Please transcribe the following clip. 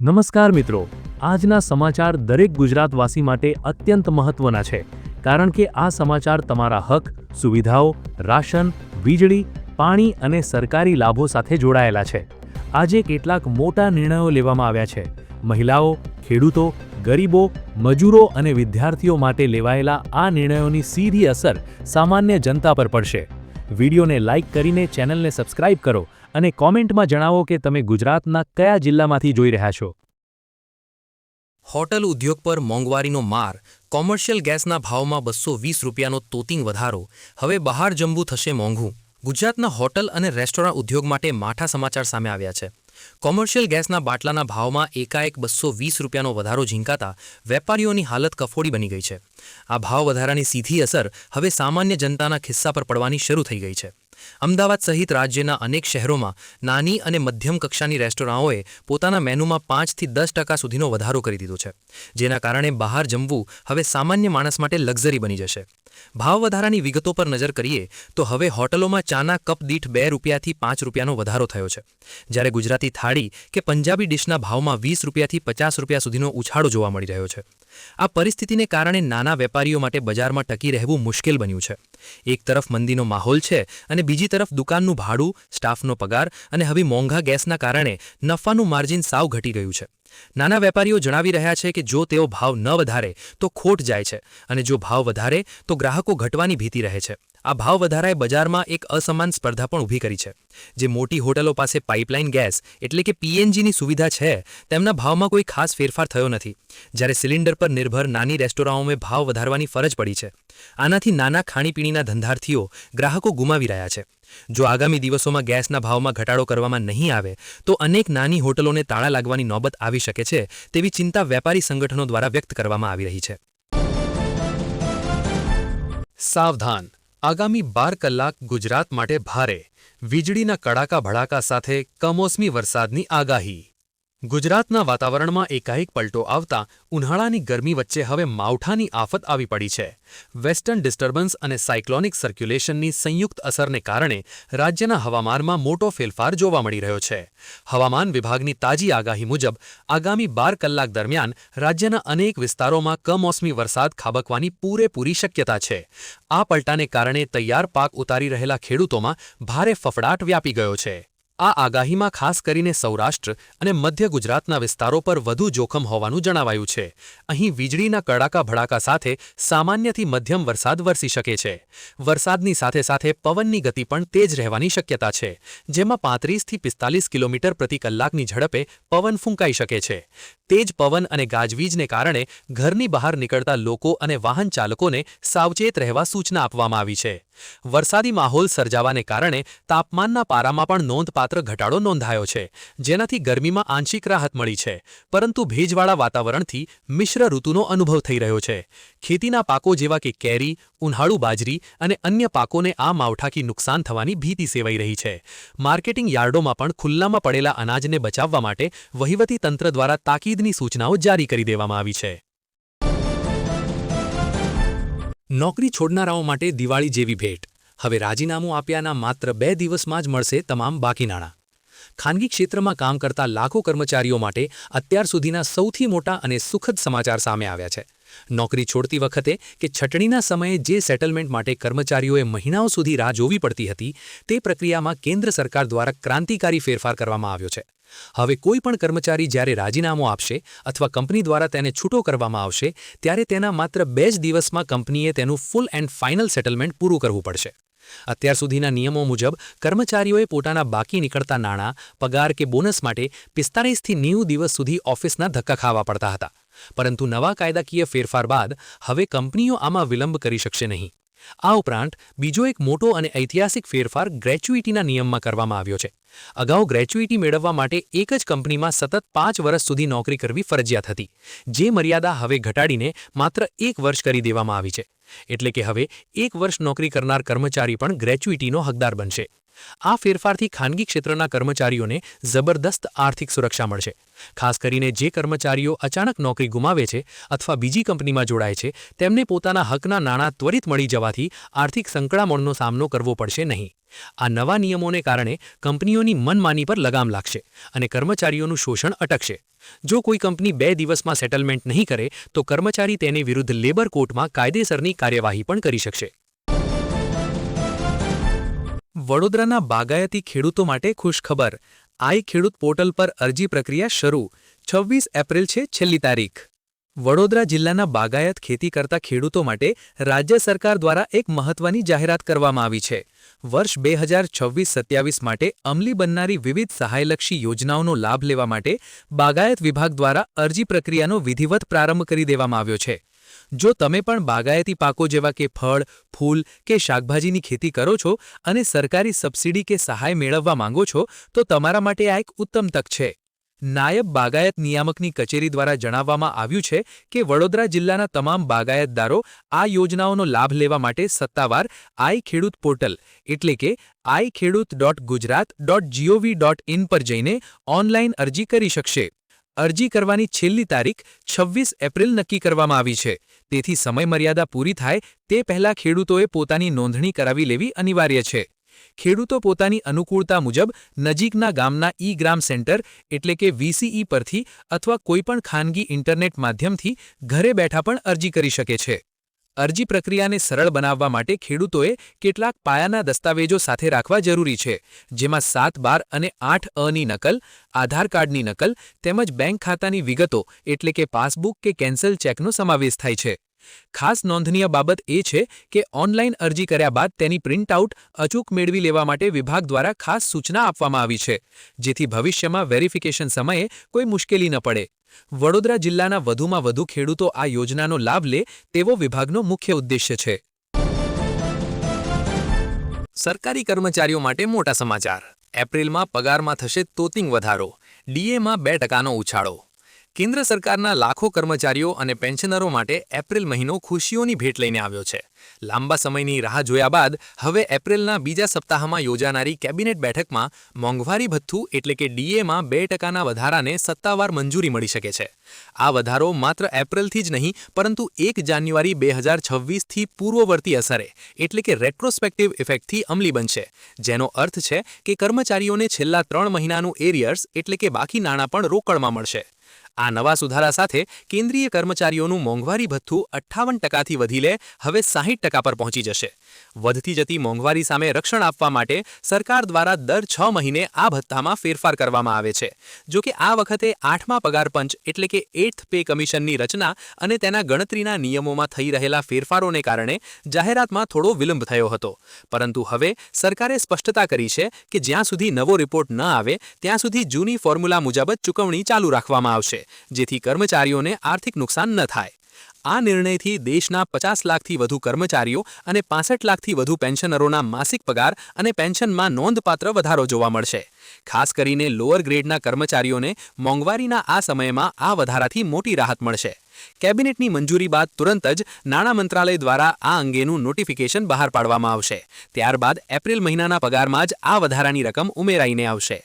નમસ્કાર મિત્રો, આજના સમાચાર દરેક ગુજરાતવાસી માટે અત્યંત મહત્વના છે, કારણ કે આ સમાચાર તમારા હક, સુવિધાઓ, રાશન, વીજળી, પાણી અને સરકારી લાભો સાથે જોડાયેલા છે. આજે કેટલાક મોટા નિર્ણયો લેવામાં આવ્યા છે. મહિલાઓ, ખેડૂતો, ગરીબો, મજૂરો અને વિદ્યાર્થીઓ માટે લેવાયેલા આ નિર્ણયોની સીધી અસર સામાન્ય જનતા પર પડશે. વિડીયોને લાઇક કરીને ચેનલને સબસ્ક્રાઇબ કરો અને કોમેન્ટમાં જણાવો કે તમે ગુજરાતના કયા જિલ્લામાંથી જોઈ રહ્યા છો. હોટલ ઉદ્યોગ પર મોંઘવારીનો માર, કોમર્શિયલ ગેસના ભાવમાં 220 રૂપિયાનો તોતિંગ વધારો, હવે બહાર જમવું થશે મોંઘું. ગુજરાતના હોટલ અને રેસ્ટોરન્ટ ઉદ્યોગ માટે માઠા સમાચાર સામે આવ્યા છે. કોમર્શિયલ ગેસના બાટલાના ભાવમાં એકાએક 220 રૂપિયાનો વધારો ઝીંકાતા વેપારીઓની હાલત કફોડી બની ગઈ છે. આ ભાવ વધારાની સીધી અસર હવે સામાન્ય જનતાના ખિસ્સા પર પડવાની શરૂ થઈ ગઈ છે. અમદાવાદ સહિત રાજ્યના અનેક શહેરોમાં નાની અને મધ્યમ કક્ષાની રેસ્ટોરાંઓએ પોતાના મેનુમાં 5થી 10% સુધીનો વધારો કરી દીધો છે, જેના કારણે બહાર જમવું હવે સામાન્ય માણસ માટે લક્ઝરી બની જશે. ભાવ વધારાની વિગતો પર નજર કરીએ તો હવે હોટલોમાં ચાના કપ દીઠ 2 રૂપિયાથી 5 રૂપિયાનો વધારો થયો છે, જ્યારે ગુજરાતી થાળી કે પંજાબી ડિશના ભાવમાં 20 રૂપિયાથી 50 રૂપિયા સુધીનો ઉછાળો જોવા મળી રહ્યો છે. આ પરિસ્થિતિને કારણે નાના વેપારીઓ માટે બજારમાં ટકી રહેવું મુશ્કેલ બન્યું છે. એક તરફ મંદીનો માહોલ છે અને બીજી તરફ દુકાનનું ભાડું, સ્ટાફનો પગાર અને હવે મોંઘા ગેસના કારણે નફાનું માર્જિન સાવ ઘટી ગયું છે. નાના વેપારીઓ જણાવી રહ્યા છે કે જો તેઓ ભાવ ન વધારે તો ખોટ જાય છે અને જો ભાવ વધારે તો ગ્રાહકો ઘટવાની ભીતિ રહે છે. આ ભાવ વધારાએ બજારમાં એક અસમાન સ્પર્ધા પણ ઊભી કરી છે. જે મોટી હોટલો પાસે પાઇપલાઇન ગેસ એટલે કે પીએનજીની સુવિધા છે, તેમના ભાવમાં કોઈ ખાસ ફેરફાર થયો નથી, જ્યારે સિલિન્ડર પર નિર્ભર નાની રેસ્ટોરાંઓમાં ભાવ વધારવાની ફરજ પડી છે. આનાથી નાના ખાણીપીણીના ધંધાર્થીઓ ગ્રાહકો ગુમાવી રહ્યા છે. જો આગામી દિવસોમાં ગેસના ભાવમાં ઘટાડો કરવામાં નહીં આવે તો અનેક નાની હોટલોને તાળા લાગવાની નોબત આવી શકે છે, તેવી ચિંતા વેપારી સંગઠનો દ્વારા વ્યક્ત કરવામાં આવી રહી છે. સાવધાન, આગામી 12 કલાક ગુજરાત માટે ભારે, વીજળીના કડાકા ભડાકા સાથે કમોસમી વરસાદની આગાહી. ગુજરાતના વાતાવરણમાં એકાએક પલટો આવતા ઉનાળાની ગરમી વચ્ચે હવે માવઠાની આફત આવી પડી છે. વેસ્ટર્ન ડિસ્ટર્બન્સ અને સાયક્લોનિક સર્ક્યુલેશનની સંયુક્ત અસરને કારણે રાજ્યના હવામાનમાં મોટો ફેરફાર જોવા મળી રહ્યો છે. હવામાન વિભાગની તાજી આગાહી મુજબ આગામી 12 કલાક દરમિયાન રાજ્યના અનેક વિસ્તારોમાં કમોસમી વરસાદ ખાબકવાની પૂરેપૂરી શક્યતા છે. આ પલટાને કારણે તૈયાર પાક ઉતારી રહેલા ખેડૂતોમાં ભારે ફફડાટ વ્યાપી ગયો છે. આ આગાહીમાં ખાસ કરીને સૌરાષ્ટ્ર અને મધ્ય ગુજરાતના વિસ્તારો પર વધુ જોખમ હોવાનું જણાવાયું છે. અહીં વીજળીના કડાકા ભડાકા સાથે સામાન્યથી મધ્યમ વરસાદ વરસી શકે છે. વરસાદની સાથે સાથે પવનની ગતિ પણ તેજ રહેવાની શક્યતા છે, જેમાં 35થી 45 કિલોમીટર પ્રતિ કલાકની ઝડપે પવન ફૂંકાઈ શકે છે. તેજ પવન અને ગાજવીજને કારણે ઘરની બહાર નીકળતા લોકો અને વાહન ચાલકોને સાવચેત રહેવા સૂચના આપવામાં આવી છે. વરસાદી માહોલ સર્જાવાને કારણે તાપમાનના પારામાં પણ નોંધપાત્ર ઘટાડો નોંધાયો છે, જેનાથી ગરમીમાં આંશિક રાહત મળી છે, પરંતુ ભેજવાળા વાતાવરણથી મિશ્ર ઋતુનો અનુભવ થઈ રહ્યો છે. ખેતીના પાકો જેવા કે કેરી, ઉનાળુ બાજરી અને અન્ય પાકોને આ માવઠાથી નુકસાન થવાની ભીતિ સેવાઈ રહી છે. માર્કેટિંગ યાર્ડોમાં પણ ખુલ્લામાં પડેલા અનાજને બચાવવા માટે વહીવટી તંત્ર દ્વારા તાકીદની સૂચનાઓ જારી કરી દેવામાં આવી છે. નોકરી છોડનારાઓ માટે દિવાળી જેવી ભેટ, હવે રાજીનામું આપ્યાના માત્ર 2 દિવસમાં જ મળશે તમામ બાકી નાણાં. ખાનગી ક્ષેત્રમાં કામ કરતા લાખો કર્મચારીઓ માટે અત્યાર સુધીના સૌથી મોટા અને સુખદ સમાચાર સામે આવ્યા છે. નોકરી છોડતી વખતે કે છટણીના સમયે જે સેટલમેન્ટ માટે કર્મચારીઓએ મહિનાઓ સુધી રાહ જોવી પડતી હતી, તે પ્રક્રિયામાં કેન્દ્ર સરકાર દ્વારા ક્રાંતિકારી ફેરફાર કરવામાં આવ્યો છે. હવે કોઈ પણ કર્મચારી જ્યારે રાજીનામું આપશે અથવા કંપની દ્વારા તેને છૂટો કરવામાં આવશે, ત્યારે તેના માત્ર 2 જ દિવસમાં કંપનીએ તેનું ફૂલ એન્ડ ફાઇનલ સેટલમેન્ટ પૂરું કરવું પડશે. અત્યાર સુધીના નિયમો મુજબ કર્મચારીઓએ પોતાના બાકી નીકળતા નાણાં, પગાર કે બોનસ માટે 45થી 90 દિવસ સુધી ઓફિસના ધક્કા ખાવા પડતા હતા, પરંતુ નવા કાયદાકીય ફેરફાર બાદ હવે કંપનીઓ આમાં વિલંબ કરી શકશે નહીં. આ ઉપરાંત બીજો એક મોટો અને ઐતિહાસિક ફેરફાર ગ્રેચ્યુઇટીના નિયમમાં કરવામાં આવ્યો છે. અગાઉ ગ્રેચ્યુઇટી મેળવવા માટે એક જ કંપનીમાં સતત 5 વર્ષ સુધી નોકરી કરવી ફરજિયાત હતી, જે મર્યાદા હવે ઘટાડીને માત્ર 1 વર્ષ કરી દેવામાં આવી છે. એટલે કે હવે 1 વર્ષ નોકરી કરનાર કર્મચારી પણ ગ્રેચ્યુઇટીનો હકદાર બનશે. આ ફેરફારથી ખાનગી ક્ષેત્રના કર્મચારીઓને જબરદસ્ત આર્થિક સુરક્ષા મળશે. ખાસ કરીને જે કર્મચારીઓ અચાનક નોકરી ગુમાવે છે અથવા બીજી કંપનીમાં જોડાય છે, તેમને પોતાના હકના નાણાં ત્વરિત મળી જવાથી આર્થિક સંકળામણનો સામનો કરવો પડશે નહીં. આ નવા નિયમોને કારણે કંપનીઓની મનમાની પર લગામ લાગશે અને કર્મચારીઓનું શોષણ અટકશે. જો કોઈ કંપની 2 દિવસમાં સેટલમેન્ટ નહીં કરે તો કર્મચારી તેની વિરુદ્ધ લેબર કોર્ટમાં કાયદેસરની કાર્યવાહી પણ કરી શકશે. વડોદરાના બાગાયતી ખેડૂતો માટે ખુશખબર. આઈ ખેડૂત પોર્ટલ પર અરજી પ્રક્રિયા શરૂ. 26 એપ્રિલ છે છેલ્લી તારીખ. વડોદરા જિલ્લાના બાગાયત ખેતી કરતા ખેડૂતો માટે રાજ્ય સરકાર દ્વારા એક મહત્વની જાહેરાત કરવામાં આવી છે. વર્ષ 2026-27 માટે અમલી બનનારી વિવિધ સહાયલક્ષી યોજનાઓનો લાભ લેવા માટે બાગાયત વિભાગ દ્વારા અરજી પ્રક્રિયાનો વિધિવત પ્રારંભ કરી દેવામાં આવ્યો છે. જો તમે પણ બાગાયતી પાકો જેવા કે ફળ, ફૂલ કે શાકભાજીની ખેતી કરો છો અને સરકારી સબસિડી કે સહાય મેળવવા માંગો છો તો તમારા માટે આ એક ઉત્તમ તક છે. નાયબ બાગાયત નિયામકની કચેરી દ્વારા જણાવવામાં આવ્યું છે કે વડોદરા જિલ્લાના તમામ બાગાયતદારો આ યોજનાઓનો લાભ લેવા માટે સત્તાવાર આઈ ખેડૂત પોર્ટલ એટલે કે iKheduत.gujarat.gov.in પર જઈને ઓનલાઈન અરજી કરી શકશે. અરજી કરવાની છેલ્લી તારીખ 26 એપ્રિલ નક્કી કરવામાં આવી છે. તેથી સમયમર્યાદા પૂરી થાય તે પહેલાં ખેડૂતોએ પોતાની નોંધણી કરાવી લેવી અનિવાર્ય છે. ખેડૂતો પોતાની અનુકૂળતા મુજબ નજીકના ગામના ઈ-ગ્રામ સેન્ટર એટલે કે VCE પરથી અથવા કોઈપણ ખાનગી ઇન્ટરનેટ માધ્યમથી ઘરે બેઠા પણ અરજી કરી શકે છે. અરજી પ્રક્રિયાને સરળ બનાવવા માટે ખેડૂતોએ કેટલાક પાયાના દસ્તાવેજો સાથે રાખવા જરૂરી છે, જેમાં 7-12 અને 8 ની નકલ, આધાર કાર્ડની નકલ તેમજ બેંક ખાતાની વિગતો એટલે કે પાસબુક કે કેન્સલ ચેકનો સમાવેશ થાય છે. ખાસ નોંધનીય બાબત એ છે કે ઓનલાઈન અરજી કર્યા બાદ તેની પ્રિન્ટઆઉટ અચૂક મેળવી લેવા માટે વિભાગ દ્વારા ખાસ સૂચના આપવામાં આવી છે, જેથી ભવિષ્યમાં વેરિફિકેશન સમયે કોઈ મુશ્કેલી ન પડે. વડોદરા જિલ્લાના વધુમાં વધુ ખેડૂતો આ યોજનાનો લાભ લે તેવો વિભાગનો મુખ્ય ઉદ્દેશ્ય છે. સરકારી કર્મચારીઓ માટે મોટા સમાચાર. એપ્રિલમાં પગારમાં થશે તોતિંગ વધારો. ડીએમાં 2%નો ઉછાળો. કેન્દ્ર સરકારના લાખો કર્મચારીઓ અને પેન્શનરો માટે એપ્રિલ મહિનો ખુશીઓની ભેટ લઈને આવ્યો છે. લાંબા સમયની રાહ જોયા બાદ હવે એપ્રિલના બીજા સપ્તાહમાં યોજાનારી કેબિનેટ બેઠકમાં મોંઘવારી ભથ્થું એટલે કે ડીએમાં 2%ના વધારાને સત્તાવાર મંજૂરી મળી શકે છે. આ વધારો માત્ર એપ્રિલથી જ નહીં પરંતુ 1 જાન્યુઆરી 2026થી પૂર્વવર્તી અસરે એટલે કે રેટ્રોસ્પેક્ટિવ ઇફેક્ટથી અમલી બનશે, જેનો અર્થ છે કે કર્મચારીઓને છેલ્લા 3 મહિનાનું એરિયર્સ એટલે કે બાકી નાણાં પણ રોકડમાં મળશે. આ નવા સુધારા સાથે કેન્દ્રીય કર્મચારીઓનું મોંઘવારી ભથ્થું 58%થી વધીને હવે 60% પર પહોંચી જશે. વધતી જતી મોંઘવારી સામે રક્ષણ આપવા માટે સરકાર દ્વારા દર 6 મહિને આ ભથ્થામાં ફેરફાર કરવામાં આવે છે. જો કે આ વખતે 8મા પગાર પંચ એટલે કે 8th પે કમિશનની રચના અને તેના ગણતરીના નિયમોમાં થઈ રહેલા ફેરફારોને કારણે જાહેરાતમાં થોડો વિલંબ થયો હતો. પરંતુ હવે સરકારે સ્પષ્ટતા કરી છે કે જ્યાં સુધી નવો રિપોર્ટ ન આવે ત્યાં સુધી જૂની ફોર્મ્યુલા મુજબ જ ચૂકવણી ચાલુ રાખવામાં આવશે, જેથી કર્મચારીઓને આર્થિક નુકસાન ન થાય. આ નિર્ણયથી દેશના 50 લાખથી વધુ કર્મચારીઓ અને 65 લાખથી વધુ પેન્શનરોના માસિક પગાર અને પેન્શનમાં નોંધપાત્ર વધારો જોવા મળશે. ખાસ કરીને લોઅર ગ્રેડના કર્મચારીઓને મોંઘવારીના આ સમયમાં આ વધારાથી મોટી રાહત મળશે. કેબિનેટની મંજૂરી બાદ તુરંત જ નાણાં મંત્રાલય દ્વારા આ અંગેનું નોટિફિકેશન બહાર પાડવામાં આવશે. ત્યારબાદ એપ્રિલ મહિનાના પગારમાં જ આ વધારાની રકમ ઉમેરાઈને આવશે.